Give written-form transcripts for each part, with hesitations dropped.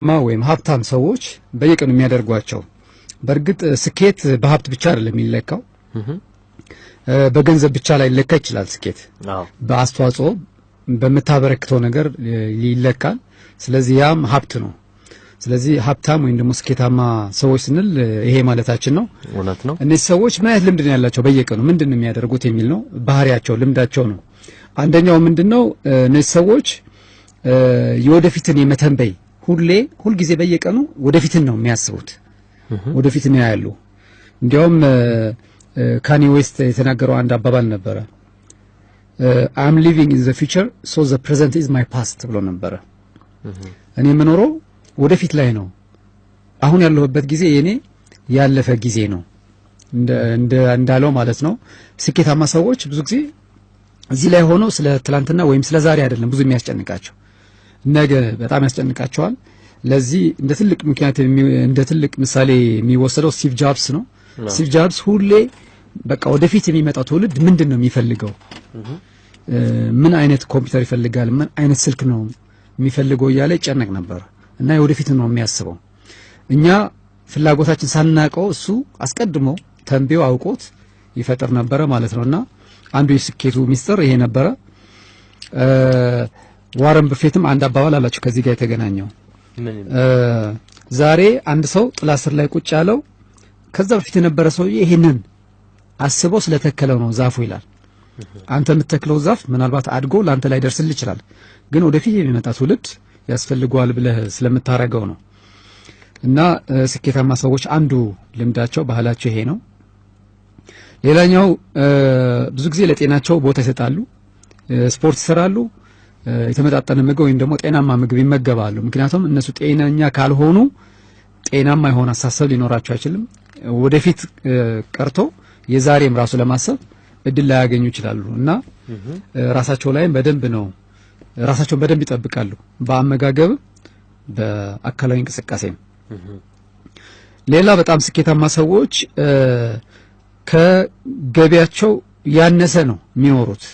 ወይም ሀብታም ሰዎች በየቀኑ የሚያደርጓቸው በርግጥ ስኬት በሀብት ብቻ አይደለም የሚለካው በገንዘብ ብቻ ላይ ሊለካ ይችላል ስኬት በአስተዋጽኦ በመታበረክተው ነገር ይለካል ስለዚህ ያም ሀብት ነው ስለዚህ ሀብታም ወይም ደግሞ ስኬታማ ሰዎች ስንል ይሄ ማለታችን ነው እውነት ነው እነዚህ ሰዎች ምን አይነት ልምድ ነው ያላቸው በየቀኑ ምንድነው የሚያደርጉት የሚል ነው ባህሪያቸው ልምዳቸው ነው አንደኛው ምንድነው እነዚህ ሰዎች የወደፊትን የመተንበይ ሁል ጊዜ በየቀኑ ወደፊትን ነው የሚያስቡት ወደፊት ነው ያያሉ እንዲያውም ካኒ ዌስት የተናገረው አንድ አባባል ነበር I'm living in the future so the present is my past ብሎ ነበር እኔ የምኖረው ወደፊት ላይ ነው አሁን ያለሁበት ጊዜ የኔ ያለፈ ጊዜ ነው እንዳለው ማለት ነው ስኬታማ ሰዎች ብዙ ጊዜ እዚህ ላይ ሆነው ስለ ትላንትና ወይም ስለ ዛሬ አይደለም ብዙ የሚያስጨንቃቸው ነገ በጣም ያስጨንቃቸዋል ለዚህ እንደ ትልቅ ምክንያት እንደ ትልቅ ምሳሌ የሚወሰደው ስቲቭ ጆብስ ነው ስቲቭ ጆብስ ሁሌ በቃ ወደፊት የሚመጣው ትውልድ ምንድነው የሚፈልገው ምን አይነት ኮምፒውተር ይፈልጋል ምን አይነት ስልክ ነው የሚፈልገው ያለ ይጨነቅ ነበር እና ወደፊት ነው የሚያስበው እኛ ፍላጎታችን ሳናቀው እሱ አስቀድሞ ተንቢው አውቆት ይፈጥር ነበር ማለት ነውና አንዱ የስኬቱ ሚስጥር ይሄ ነበር ዋረን በፊትም አንድ አባባል አላችሁ ከዚህ ጋር የተገናኘው ዛሬ አንድ ሰው ጥላ ስር ላይ ቁጭ ያለው ከዛ በፊት የነበረ ሰው ይሄንን አስበው ስለተከለው ነው ዛፉ ይላል አንተ የምትተክለው ዛፍ ምናልባት አድጎ ላንተ ላይ ደርስል ይችላል ግን ወደፊት የሚመጣ ትውልድ ያስፈልጋል ብለህ ስለምታረገው ነው እና ስኬታማ ሰዎች አንዱ ልምዳቸው ባህላቸው ይሄ ነው ሌላኛው ብዙ ጊዜ ለጤናቸው ቦታ ይሰጣሉ ስፖርት ይሰራሉ የተመጣጠነ ምግብ ወይም ደግሞ ጤናማ ምግብ ይመገባሉ ምክንያቱም እነሱ ጤናኛ ካልሆኑ ጤናማ የሆነ አሳሰብ ሊኖራቸው አይችልም ወደፊት ቀርቶ የዛሬም ራሱ ለማሰብ እድል ላይ ያገኙ ይችላሉ እና ራሳቸው ላይ ራሳቸውን በደንብ ይጠብቃሉ በአመጋገብ በአካላዊ እንቅስቃሴ ሌላ በጣም ስኬታማ ሰዎች ከገቢያቸው ያነሰ ነው የሚኖሩት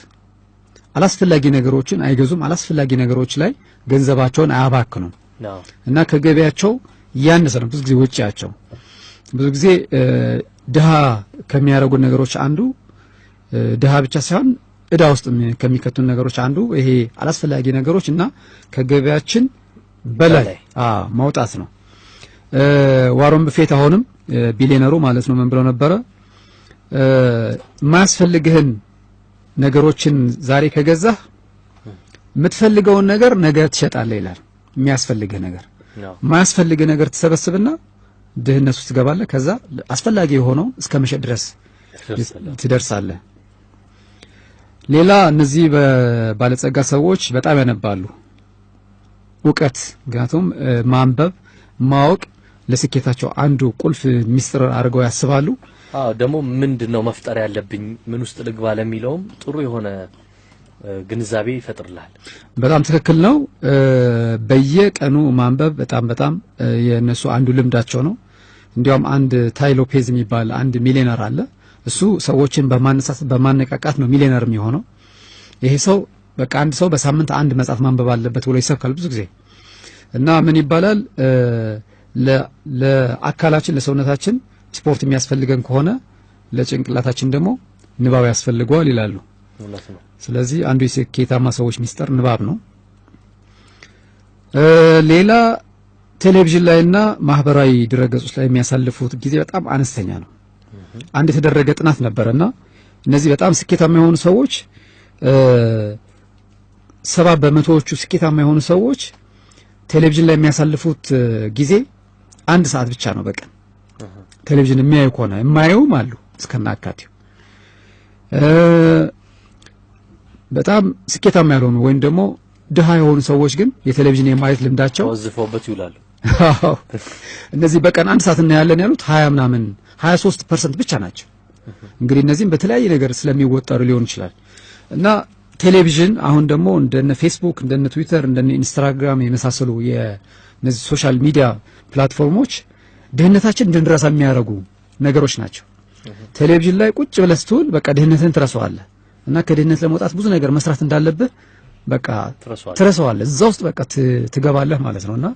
አላስፈላጊ ነገሮችን አይገዙም አላስፈላጊ ነገሮች ላይ ገንዘባቸውን አያባክኑም እና ከገቢያቸው ያነሰ ነው ብዙ ጊዜ ወጪያቸው ብዙ ጊዜ ድሃ ከሚያረጉ ነገሮች አንዱ ድሃ ብቻ ሳይሆን እዳ ውስጥ ከሚከቱን ነገሮች አንዱ ይሄ አላስፈላጊ ነገሮች እና ከገቢያችን በላይ ማውጣት ነው ዋረን በፊት አሁንም ቢሊየነሩ ማለት ነው ምን ብለው ነበር ማስፈልግህን ነገሮችን ዛሬ ከገዛህ የምትፈልገውን ነገር ነገ ትሸጣለህ ይላል የሚያስፈልግህ ነገር ማያስፈልግህ ነገር ተሰበስብና ድህነት ውስጥ ትገባለህ ከዛ አስፈላጊ የሆነው እስከመሸጥ ድረስ ትደርሳለህ ሌላ እነዚህ ባለጸጋ ሰዎች በጣም ያነባሉ ዕውቀት ምክንያቱም ማንበብ ማወቅ ለስኬታቸው አንዱ ቁልፍ ሚስጥር አድርገው ያስባሉ ደግሞ ምንድነው መፍጠር ያለብኝ ምን ውስጥ ልግባ ለሚለውም ጥሩ የሆነ ግንዛቤ ይፈጥርላል በጣም ትክክል ነው በየቀኑ ማንበብ በጣም የነሱ አንዱ ልምዳቸው ነው እንዲያውም አንድ ታይ ሎፔዝ የሚባል አንድ ሚሊዮነር አለ እሱ ሰዎችን በማነቃቃት ነው ሚሊዮነር የሚሆነው ይሄ ሰው በቃ አንድ ሰው በሳምንት አንድ መጽሐፍ ማንበብ አለበት ብሎ ይሰብካል ብዙ ጊዜ እና ምን ይባላል ለአካላችን ለሰውነታችን ስፖርት የሚያስፈልገን ከሆነ ለጭንቅላታችን ደግሞ ንባብ ያስፈልገዋል ይላሉ ስለዚህ አንዱ የስኬታማ ሰዎች ሚስጥር ንባብ ነው ሌላ ቴሌቪዥን ላይና ማህበራዊ ድረገጾች ላይ የሚያሳልፉት ጊዜ በጣም አነስተኛ ነው አንድ የተደረገ ጥናት ነበርና እነዚህ በጣም ስኬታማ የሆኑ ሰዎች 70% ስኬታማ የሆኑ ሰዎች ቴሌቪዥን ላይ የሚያሳልፉት ጊዜ 1 ሰዓት ብቻ ነው በቀን ቴሌቪዥን የሚያዩ ከሆነ የማያዩም አሉ እስከናካቴው በጣም ስኬታማ ያልሆኑ ወይም ደግሞ ድሃ የሆኑ ሰዎች ግን የቴሌቪዥን የማየት ልምዳቸው ወዝፈውበት ይውላሉ እነዚህ በቀን 1 ሰዓት እና ያለን ያሉት 23% ብቻ ናቸው እንግዲህ እነዚህም በተለያየ ነገር ስለሚወጣሩ ሊሆን ይችላል እና ቴሌቪዥን አሁን ደግሞ እንደነ ፌስቡክ እንደነ ትዊተር እንደነ ኢንስታግራም የመሳሰሉ የነዚህ ሶሻል ሚዲያ ፕላትፎርሞች ድህነታችን እንድንረሳ የሚያደርጉ ነገሮች ናቸው ቴሌቪዥን ላይ ቁጭ ብለህ ስትውል በቃ ድህነትን ትረሳዋለህ እና ከድህነት ለመውጣት ብዙ ነገር መስራት እንዳለብህ በቃ ትረሳዋለህ እዛው ውስጥ በቃ ትገባለህ ማለት ነውና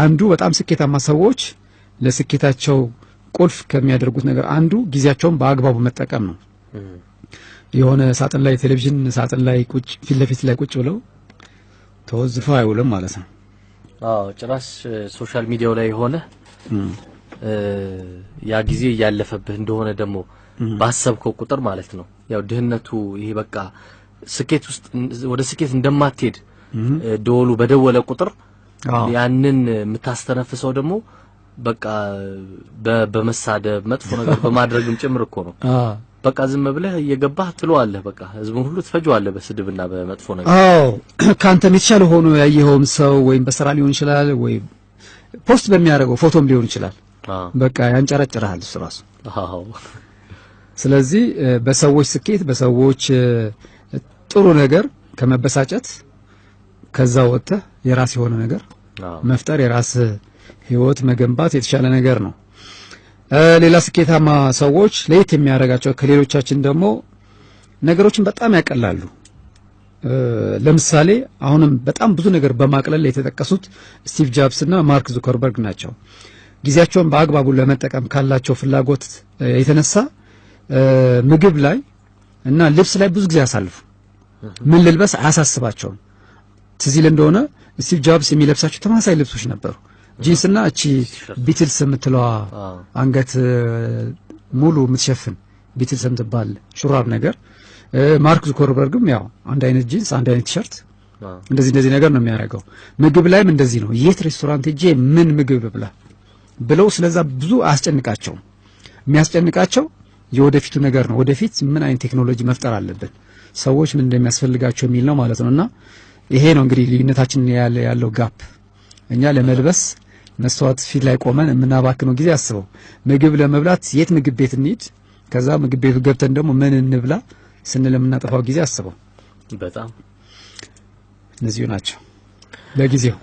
አንዱ በጣም ስኬታማ ሰዎች ለስኬታቸው ቁልፍ ከሚያደርጉት ነገር አንዱ ጊዜያቸውን በአግባቡ መጠቀም ነው። የሆነ ሳጥን ላይ ቴሌቪዥን ሳጥን ላይ ፊት ለፊት ላይ ቁጭ ብለው ተወዝፈው አይውልም ማለት ነው። ጭራሽ ሶሻል ሚዲያው ላይ ሆነ ያ ጊዜ ያለፈብህ እንደሆነ ደግሞ ባሰብከው ቁጥር ማለት ነው ያው ድህነቱ ይሄ በቃ ስኬት ውስጥ ወደ ስኬት እንደማትሄድ ደወሉ በደወለ ቁጥር ያንን የምታስተነፍሰው ደግሞ በቃ በመሳደብ መጥፎ ነገር በማድረግም ጭምር እኮ ነው። በቃ ዝም ብለህ እየገባህ ትለዋለህ በቃ ህዝቡን ሁሉ ትፈጀዋለህ በስድብና በመጥፎ ነገር። ካንተም የተሻለ ሆኖ ያየኸውም ሰው ወይም በስራ ሊሆን ይችላል ወይ ፖስት በሚያደርገው ፎቶም ሊሆን ይችላል በቃ ያንጨረጭራል እሱ ራሱ። ስለዚህ በሰዎች ስኬት በሰዎች ጥሩ ነገር ከመበሳጨት ከዛ ወጥተህ የራስ የሆነ ነገር መፍጠር የራስ ህይወት መገንባት የተሻለ ነገር ነው። ሌላ ስኬታማ ሰዎች ለየት የሚያደርጋቸው ከሌሎቻችን ደግሞ ነገሮችን በጣም ያቀላሉ። ለምሳሌ አሁንም በጣም ብዙ ነገር በማቅለል የተጠቀሱት ስቲቭ ጃብስ እና ማርክ ዙከርበርግ ናቸው። ጊዜያቸውን በአግባቡ ለመጠቀም ካላቸው ፍላጎት የተነሳ ምግብ ላይ እና ልብስ ላይ ብዙ ጊዜ ያሳልፉ። ምን ልልበስ አያሳስባቸውም። ትዝ ይል እንደሆነ ስቲቭ ጃብስ የሚለብሳቸው ተመሳሳይ ልብሶች ነበሩ። ጂንስ እና እቺ ቢትልስ የምትለዋ አንገት ሙሉ የምትሸፍን ቢትልስ የምትባል ሹራብ ነገር። ማርክ ዙከርበርግም ያው አንድ አይነት ጂንስ አንድ አይነት ቲሸርት እንደዚህ ነገር ነው የሚያደርገው። ምግብ ላይም እንደዚህ ነው። የት ሬስቶራንት ሄጄ ምን ምግብ ብላ ብለው ስለዛ ብዙ አያስጨንቃቸው። የሚያስጨንቃቸው የወደፊቱ ነገር ነው። ወደፊት ምን አይነት ቴክኖሎጂ መፍጠር አለብን፣ ሰዎች ምን እንደሚያስፈልጋቸው የሚል ነው ማለት ነውና ይሄ ነው እንግዲህ ልዩነታችን ያለው ጋፕ። እኛ ለመልበስ መስዋዕት ፊት ላይ ቆመን የምናባክነው ጊዜ አስበው። ምግብ ለመብላት የት ምግብ ቤት እንሂድ፣ ከዛ ምግብ ቤት ገብተን ደግሞ ምን እንብላ ስንል የምናጠፋው ጊዜ አስበው። በጣም እነዚህ ናቸው ለጊዜው